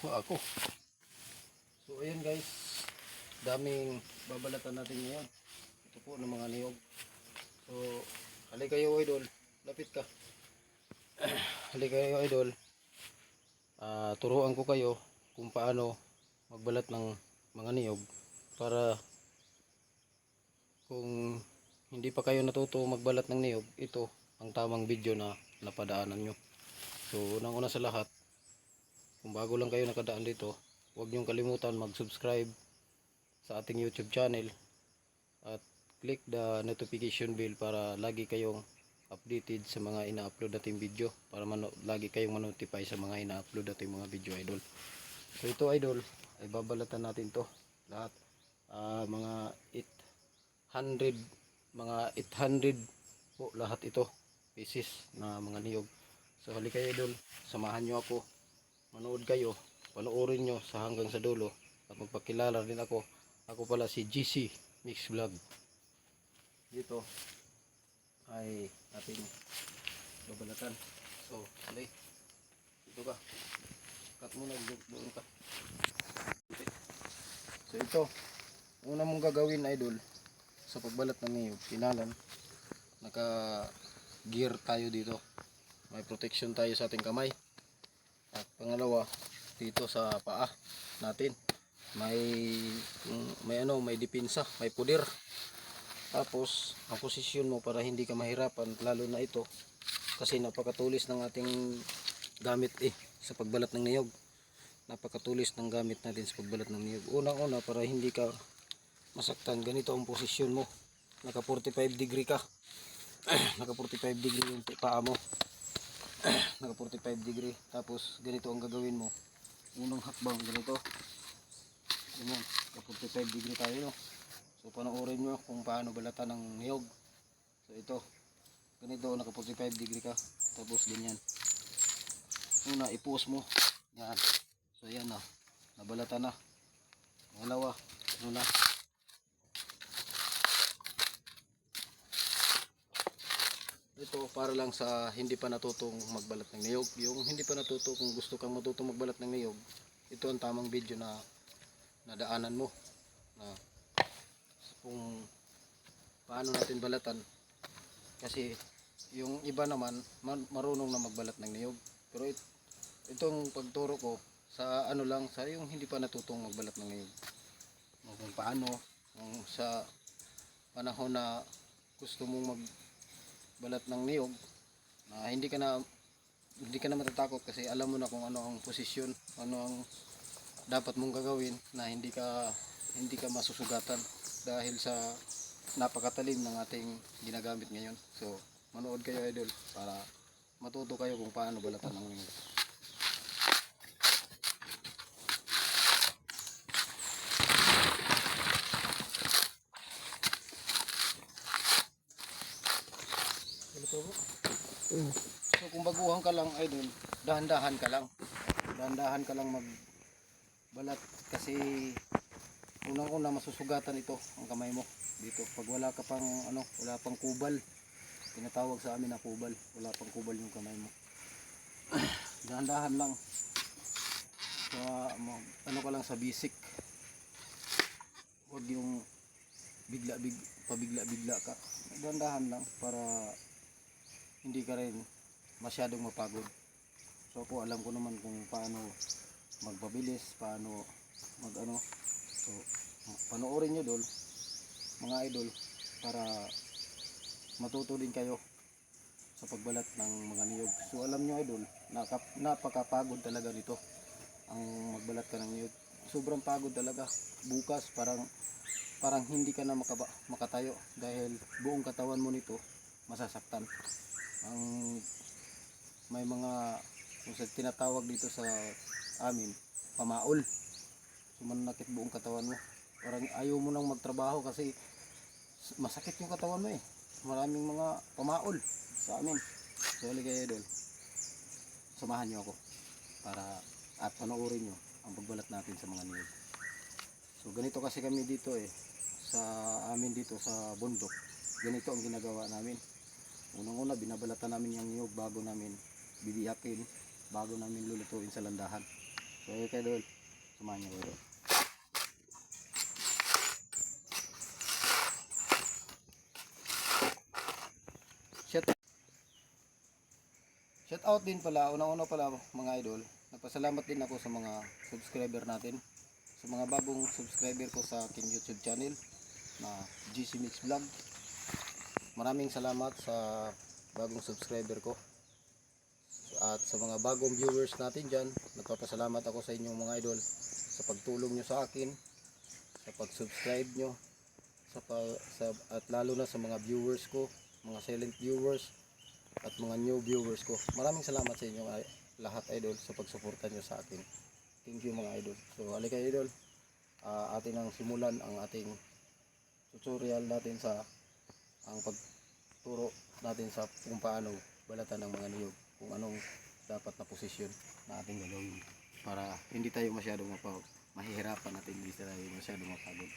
ako. So ayan guys, daming babalatan natin ngayon. Ito po ng mga niyog. So halika kayo idol, lapit ka. Halika kayo idol. Turuan ko kayo kung paano magbalat ng mga niyog para kung hindi pa kayo natuto magbalat ng niyog, ito ang tamang video na napadaanan nyo. So unang-una sa lahat, kung bago lang kayo nakadaan dito, huwag niyong kalimutan mag-subscribe sa ating YouTube channel at click the notification bell para lagi kayong updated sa mga ina-upload nating video, para lagi kayong ma-notify sa mga ina-upload nating mga video idol. So ito idol, ay babalatan natin to lahat. Mga 800 po lahat ito pieces na mga niyog. So halika idol, samahan nyo ako, manood kayo, panoorin nyo sa hanggang sa dulo at magpakilala din ako. Ako pala si GC Mix Vlog. Dito ay ating babalatan. So halay, dito ka, cut muna, doon ka. So ito, una mong gagawin idol sa pagbalat ng niyog, pinalan, naka gear tayo dito, may protection tayo sa ating kamay. At pangalawa, dito sa paa natin may depensa, may puder. Tapos ang posisyon mo para hindi ka mahirapan, lalo na ito kasi napakatulis ng ating gamit sa pagbalat ng niyog. Napakatulis ng gamit natin sa pagbalat ng niyog. Unang-una, para hindi ka masaktan, ganito ang posisyon mo, naka 45 degree ka. Naka 45 degree yung paa mo. Naka 45 degree. Tapos ganito ang gagawin mo. Unang hakbang ganito. Ganyan, naka 45 degree tayo, no? So panoorin nyo kung paano balatan ng niyog. So ito, ganito, naka 45 degree ka. Tapos ganyan. Una, ipuos mo. Yan. So yan na, nabalatan na. Pangalawa, ano na, ito para lang sa hindi pa natutong magbalat ng niyog. Yung hindi pa natuto, kung gusto kang matutong magbalat ng niyog, ito ang tamang video na nadaanan mo, na kung paano natin balatan. Kasi yung iba naman marunong na magbalat ng niyog, pero itong pagturo ko sa ano lang, sa yung hindi pa natutong magbalat ng niyog, kung paano, kung sa panahon na gusto mong magbalat ng niyog, na hindi ka na matatakot kasi alam mo na kung ano ang posisyon, ano ang dapat mong gagawin, na hindi ka masusugatan dahil sa napakatalim ng ating ginagamit ngayon. So manood kayo idol para matuto kayo kung paano balatan ng niyog. So kung baguhan ka lang idol, dahan-dahan ka lang magbalat, kasi unang-una masusugatan ito ang kamay mo dito pag wala ka pang wala pang kubal. Tinatawag sa amin na kubal, wala pang kubal yung kamay mo. Dahan-dahan lang, so ka lang sa basic, huwag yung pabigla-bigla ka. Dahan-dahan lang para hindi ka rin masyadong mapagod. So ako, alam ko naman kung paano magpabilis, paano so panoorin nyo dol, mga idol, para matuto din kayo sa pagbalat ng mga niyog. So alam nyo idol, napakapagod talaga nito ang magbalat ka ng niyog. Sobrang pagod talaga. Bukas parang hindi ka na makatayo dahil buong katawan mo nito masasaktan. May mga kung tinatawag dito sa amin, pamaol. So manakit buong katawan mo, parang ayaw mo nang magtrabaho kasi masakit yung katawan mo Maraming mga pamaol sa amin. So halika kayo idol, samahan nyo ako para at panoorin nyo ang pagbalat natin sa mga niyog. So ganito kasi kami dito sa amin dito sa bundok. Ganito ang ginagawa namin. Unang-una, binabalatan namin yung niyog bago namin bibiyakin, bago namin lulutuin sa landahan. So ayun kayo idol, samahan niyo idol. Shout out din pala, unang-una pala mga idol, nagpasalamat din ako sa mga subscriber natin, sa mga bagong subscriber ko sa aking YouTube channel na GC Mix Vlog. Maraming salamat sa bagong subscriber ko at sa mga bagong viewers natin dyan. Nagpapasalamat ako sa inyong mga idol sa pagtulong nyo sa akin, sa pag-subscribe nyo, at lalo na sa mga viewers ko, mga silent viewers at mga new viewers ko. Maraming salamat sa inyo lahat idol sa pagsuporta nyo sa akin. Thank you mga idol. So halika idol, atin ang simulan ang ating tutorial natin sa ang pagturo natin sa kung paano balatan ng mga niyog, kung anong dapat na posisyon na ating gagawin para hindi tayo masyadong mahihirapan at hindi tayo masyadong mapagod.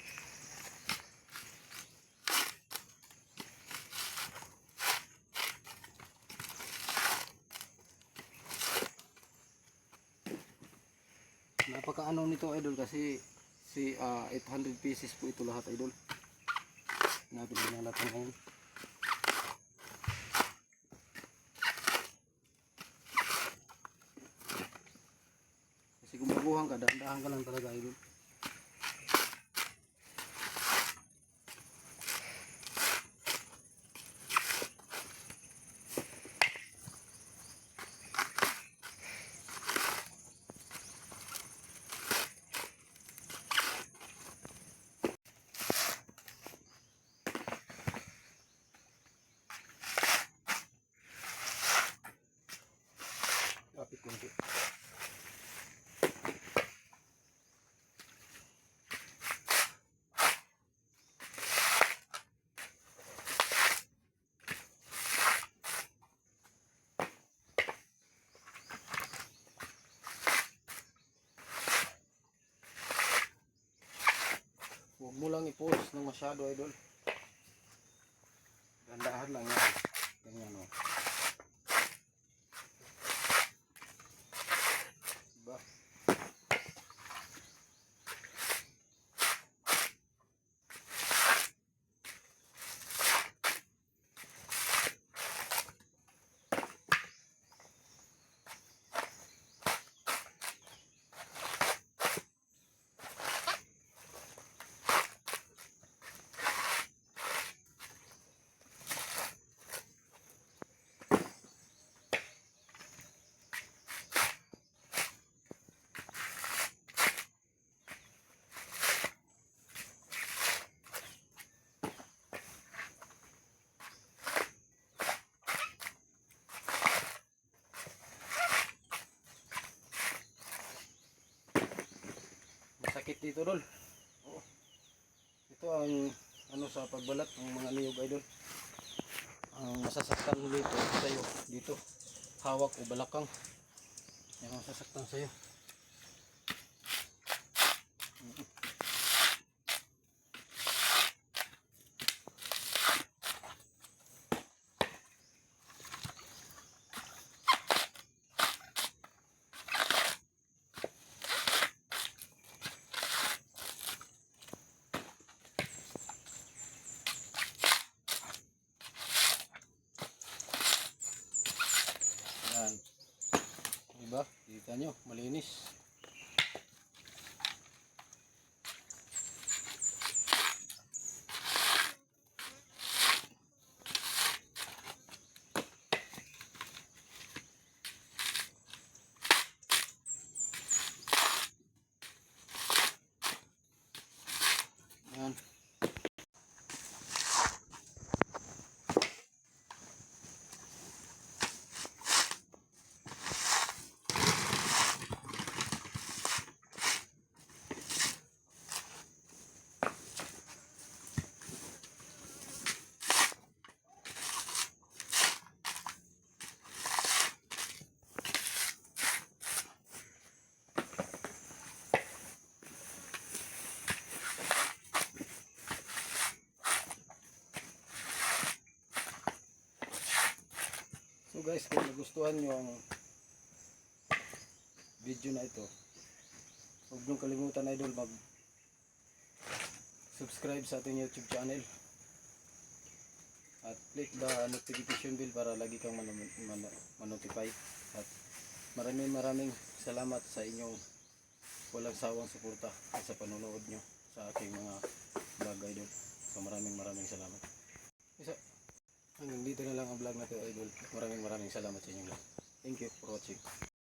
Napakaano nito idol kasi 800 pieces po ito lahat idol. Natin binalatan ngayon. Kasi kung baguhan ka, dahan-dahan ka lang talaga idol. Kapit konti. Huwag mo lang i-pause ng masyado idol. Gandahan lang yan. Ganyan o. Diba? Masakit dito dol. Oh. Ito ang ano sa pagbalat ng mga niyog idol. Ang masasaktan dito sa'yo dito. Hawak o balakang. Yung masasaktan sa'yo. Yan. Diba? Kita nyo, malinis. Yan. So guys, kung nagustuhan nyo ang video na ito, Huwag niyong kalimutan idol mag subscribe sa ating YouTube channel at click the notification bell para lagi kang manotify. At maraming salamat sa inyong walang sawang suporta at sa panonood nyo sa aking mga vlog idol. So maraming salamat. Isa, hanggang dito na lang ang vlog natin idol. Maraming salamat sa inyong lahat. Thank you for watching.